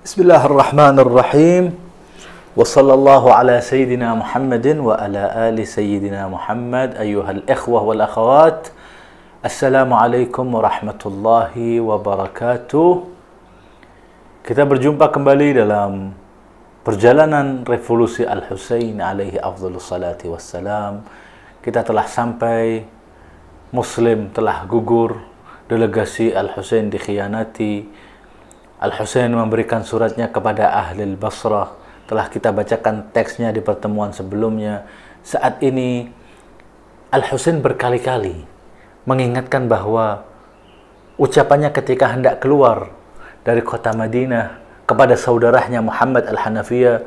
Bismillahirrahmanirrahim. Wa sallallahu ala sayyidina Muhammadin wa ala ali sayyidina Muhammad. Ayyuhal ikhwah wal akhawat. Assalamualaikum warahmatullahi wabarakatuh. Kita berjumpa kembali dalam perjalanan revolusi Al-Husain alaihi afdhalus salati wassalam. Kita telah sampai, Muslim telah gugur, delegasi Al-Husain dikhianati. Al-Husain memberikan suratnya kepada ahli Basrah. Telah kita bacakan teksnya di pertemuan sebelumnya. Saat ini Al-Husain berkali-kali mengingatkan bahwa ucapannya ketika hendak keluar dari kota Madinah kepada saudaranya Muhammad Al-Hanafiyah,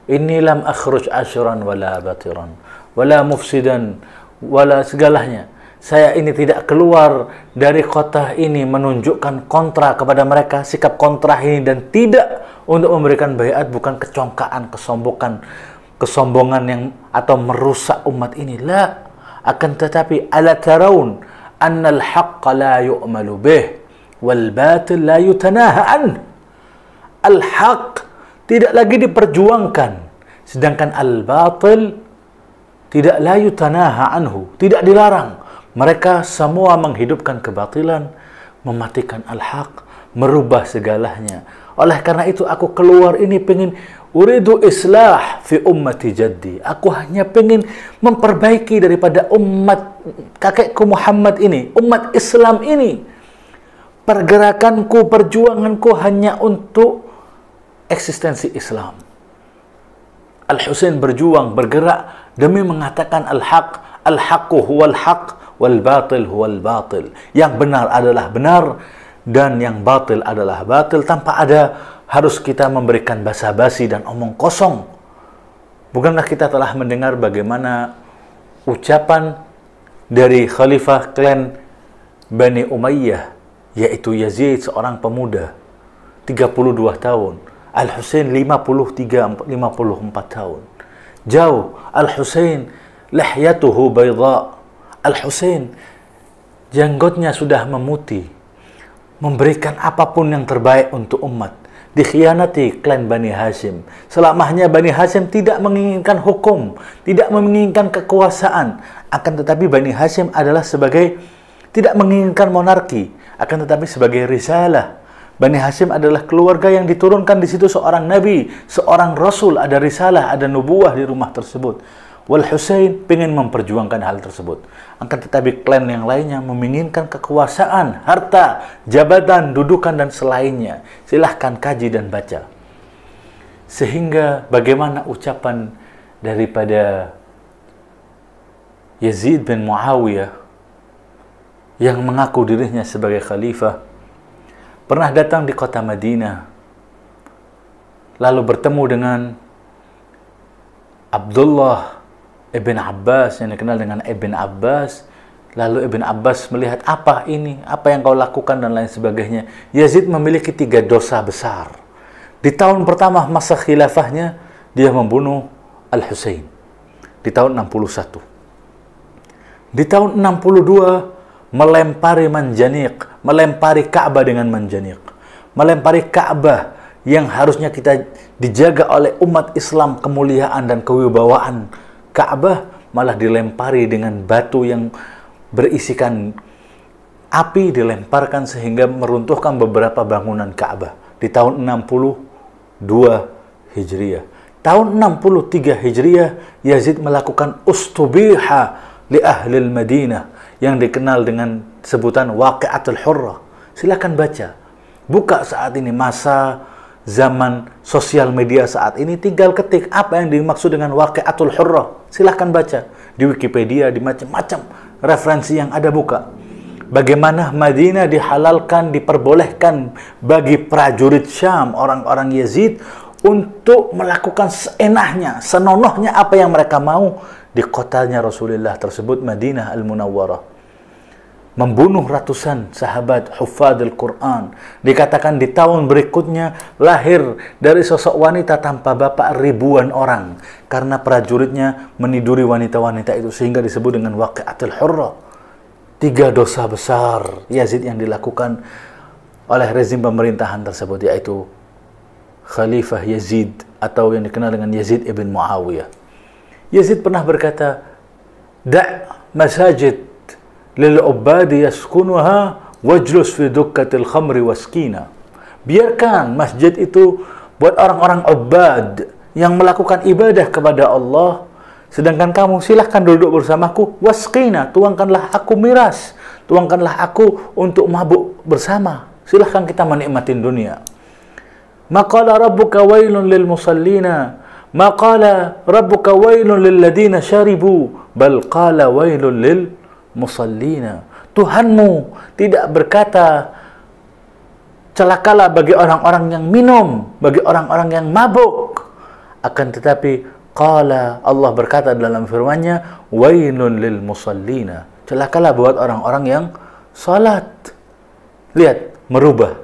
"Inni lam akhruj asyran wala batiran wala mufsidan wala segalanya. Saya ini tidak keluar dari kota ini menunjukkan kontra kepada mereka, sikap kontra ini, dan tidak untuk memberikan baiat, bukan kecongkaan, kesombongan yang atau merusak umat ini. La, akan tetapi ala taraun annal haqqa la yu'malu bih wal batil la yutanaha an." Al-haq tidak lagi diperjuangkan, sedangkan al-batil tidak la yutanaha anhu, tidak dilarang. Mereka semua menghidupkan kebatilan, mematikan al-haq, merubah segalanya. Oleh karena itu aku keluar ini pengen uridu islah fi ummati jaddi. Aku hanya pengen memperbaiki daripada umat kakekku Muhammad ini, umat Islam ini. Pergerakanku, perjuanganku hanya untuk eksistensi Islam. Al-Husain berjuang, bergerak demi mengatakan al-haq, al-haqqu huwal haq wal batil huwal batil. Yang benar adalah benar dan yang batil adalah batil, tanpa ada harus kita memberikan basa-basi dan omong kosong. Bukankah kita telah mendengar bagaimana ucapan dari khalifah klan Bani Umayyah, yaitu Yazid, seorang pemuda 32 tahun, Al-Husain 53-54 tahun. Jauh. Al-Husain lihyatuhu bayda. Al-Husain janggotnya sudah memutih, memberikan apapun yang terbaik untuk umat. Dikhianati klan Bani Hashim. Selamanya Bani Hashim tidak menginginkan hukum, tidak menginginkan kekuasaan. Akan tetapi Bani Hashim adalah sebagai, tidak menginginkan monarki, akan tetapi sebagai risalah. Bani Hashim adalah keluarga yang diturunkan di situ seorang nabi, seorang rasul, ada risalah, ada nubuah di rumah tersebut. Wal Husain ingin memperjuangkan hal tersebut. Akan tetapi klan yang lainnya menginginkan kekuasaan, harta, jabatan, dudukan, dan selainnya. Silahkan kaji dan baca. Sehingga bagaimana ucapan daripada Yazid bin Muawiyah yang mengaku dirinya sebagai khalifah, pernah datang di kota Madinah, lalu bertemu dengan Abdullah Ibn Abbas, yang dikenal dengan Ibn Abbas. Lalu Ibn Abbas melihat, apa ini, apa yang kau lakukan, dan lain sebagainya. Yazid memiliki 3 dosa besar. Di tahun pertama masa khilafahnya, dia membunuh Al-Husain di tahun 61. Di tahun 62 melempari manjaniq, melempari Ka'bah dengan manjaniq, melempari Ka'bah yang harusnya kita dijaga oleh umat Islam, kemuliaan dan kewibawaan Ka'bah, malah dilempari dengan batu yang berisikan api, dilemparkan sehingga meruntuhkan beberapa bangunan Ka'bah di tahun 62 Hijriah. Tahun 63 Hijriah, Yazid melakukan ustubiha li ahli Madinah yang dikenal dengan sebutan Waqi'atul Hurrah. Silakan baca. Buka saat ini, masa zaman sosial media saat ini, tinggal ketik apa yang dimaksud dengan Waqi'atul Hurrah. Silahkan baca di Wikipedia, di macam-macam referensi yang ada, buka. Bagaimana Madinah dihalalkan, diperbolehkan bagi prajurit Syam, orang-orang Yazid, untuk melakukan seenaknya, senonohnya apa yang mereka mau di kotanya Rasulullah tersebut, Madinah Al-Munawwarah. membunuh ratusan sahabat hufadzul Quran. Dikatakan di tahun berikutnya lahir dari sosok wanita tanpa bapak ribuan orang karena prajuritnya meniduri wanita-wanita itu, sehingga disebut dengan waqi'atul hurrah. 3 dosa besar Yazid yang dilakukan oleh rezim pemerintahan tersebut, yaitu Khalifah Yazid atau yang dikenal dengan Yazid ibn Muawiyah. Yazid pernah berkata, "Da' masajid lil-ubadi yaskunuha wajlus fi dukkatil khamri waskina." Biarkan masjid itu buat orang-orang ubad yang melakukan ibadah kepada Allah, sedangkan kamu silahkan duduk bersamaku, waskina, tuangkanlah aku miras, tuangkanlah aku untuk mabuk bersama, silahkan kita menikmati dunia. Maqala rabbuka wailun lil musallina, maqala rabbuka wailun lil ladina syaribu, bal qala wailun lil musallina. Tuhanmu tidak berkata celakalah bagi orang-orang yang minum, bagi orang-orang yang mabuk, akan tetapi qala, Allah berkata dalam firman-Nya, wailun lil musallina, celakalah buat orang-orang yang salat. Lihat, merubah.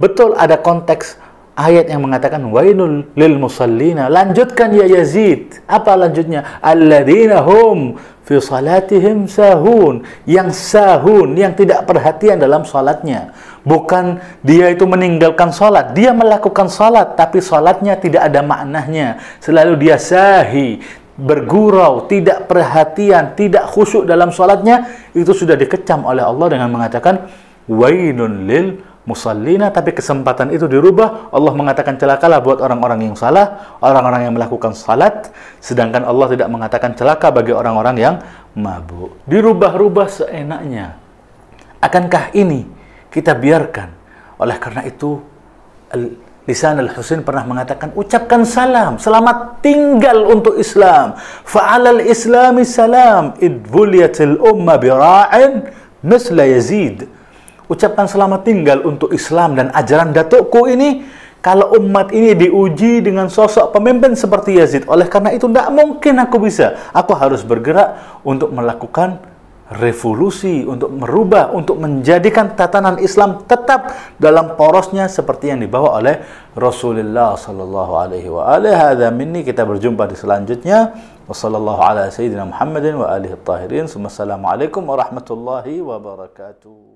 Betul ada konteks ayat yang mengatakan wailul lil musallina. Lanjutkan ya Yazid. Apa lanjutnya? Alladzina hum fi salatihim sahun. Yang sahun, yang tidak perhatian dalam salatnya. Bukan dia itu meninggalkan salat, dia melakukan salat tapi salatnya tidak ada maknanya. Selalu dia sahi, bergurau, tidak perhatian, tidak khusyuk dalam salatnya. Itu sudah dikecam oleh Allah dengan mengatakan wailun lil musallina, tapi kesempatan itu dirubah. Allah mengatakan celakalah buat orang-orang yang salah, orang-orang yang melakukan salat, sedangkan Allah tidak mengatakan celaka bagi orang-orang yang mabuk. Dirubah-rubah seenaknya. Akankah ini kita biarkan? Oleh karena itu Lisan al-Husain pernah mengatakan, ucapkan salam, selamat tinggal untuk Islam. Fa'alal islami salam idvuliyatil umma bira'in misla Yazid. Ucapkan selamat tinggal untuk Islam dan ajaran datukku ini kalau umat ini diuji dengan sosok pemimpin seperti Yazid. Oleh karena itu tidak mungkin aku bisa. Aku harus bergerak untuk melakukan revolusi, untuk merubah, untuk menjadikan tatanan Islam tetap dalam porosnya seperti yang dibawa oleh Rasulullah sallallahu alaihi wa alihi. Hadza minni. Kita berjumpa di selanjutnya. Wassallallahu ala sayyidina Muhammadin wa alihi at-tahirin. Assalamualaikum warahmatullahi wabarakatuh.